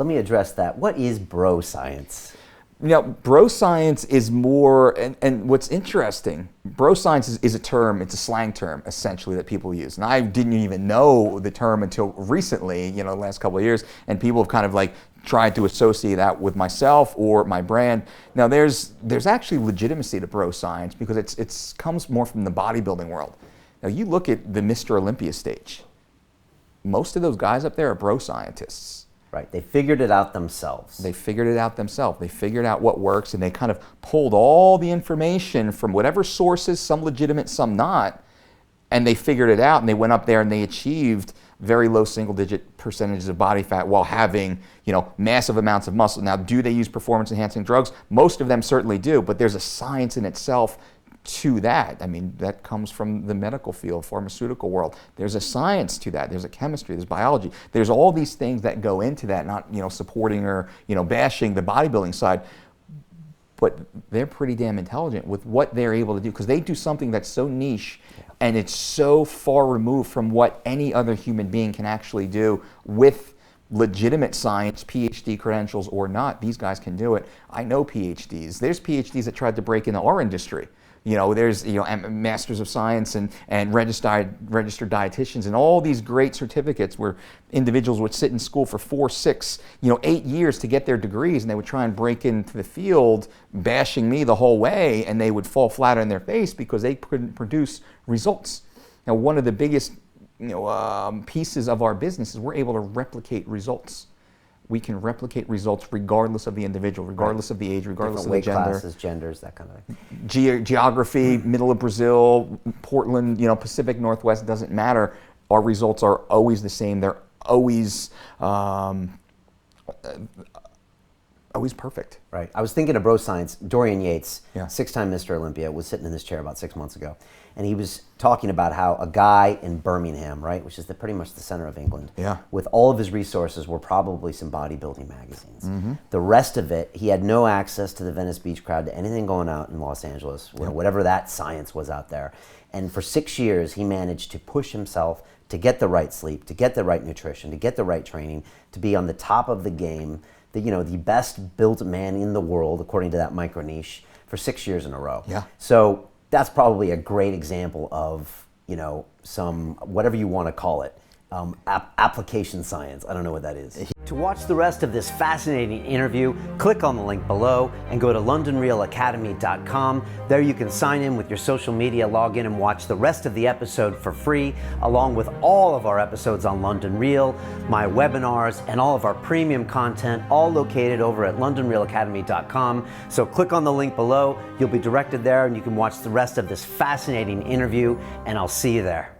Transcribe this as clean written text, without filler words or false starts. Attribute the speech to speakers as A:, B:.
A: Let me address that. What is bro science?
B: Now, bro science is more, and what's interesting, bro science is a term, it's a slang term, essentially, that people use. And I didn't even know the term until recently, the last couple of years, and people have kind of like tried to associate that with myself or my brand. Now, there's actually legitimacy to bro science because it's comes more from the bodybuilding world. Now, you look at the Mr. Olympia stage. Most of those guys up there are bro scientists.
A: Right, they figured it out themselves.
B: They figured it out themselves. They figured out what works, and they kind of pulled all the information from whatever sources, some legitimate, some not, and they figured it out, and they went up there and they achieved very low single-digit percentages of body fat while having, massive amounts of muscle. Now, do they use performance-enhancing drugs? Most of them certainly do, but there's a science in itself to that. I mean, that comes from the medical field, pharmaceutical world. There's a science to that. There's a chemistry, there's biology. There's all these things that go into that, not, supporting or, bashing the bodybuilding side. But they're pretty damn intelligent with what they're able to do because they do something that's so niche and it's so far removed from what any other human being can actually do with legitimate science, PhD credentials or not. These guys can do it. I know PhDs. There's PhDs that tried to break into our industry. There's Masters of Science and registered dietitians and all these great certificates where individuals would sit in school for 4, 6, 8 years to get their degrees, and they would try and break into the field, bashing me the whole way, and they would fall flat on their face because they couldn't produce results. Now, one of the biggest pieces of our business is we're able to replicate results. We can replicate results regardless of the individual, regardless of the age, regardless of the gender.
A: Weight classes, genders, that kind of thing.
B: Geography, middle of Brazil, Portland, Pacific Northwest, doesn't matter. Our results are always the same. They're always perfect.
A: Right. I was thinking of bro science. Dorian Yates,
B: Yeah.
A: 6-time Mr. Olympia, was sitting in this chair about 6 months ago. And he was talking about how a guy in Birmingham, right, which is pretty much the center of England,
B: Yeah.
A: with all of his resources were probably some bodybuilding magazines. The rest of it, he had no access to the Venice Beach crowd, to anything going out in Los Angeles, whatever that science was out there. And for 6 years, he managed to push himself to get the right sleep, to get the right nutrition, to get the right training, to be on the top of the game, the best built man in the world, according to that micro niche, for 6 years in a row.
B: Yeah.
A: So that's probably a great example of, some, whatever you want to call it, application science. I don't know what that is. To watch the rest of this fascinating interview, click on the link below and go to londonrealacademy.com. There you can sign in with your social media, log in and watch the rest of the episode for free, along with all of our episodes on London Real, my webinars, and all of our premium content, all located over at londonrealacademy.com. So click on the link below. You'll be directed there and you can watch the rest of this fascinating interview, and I'll see you there.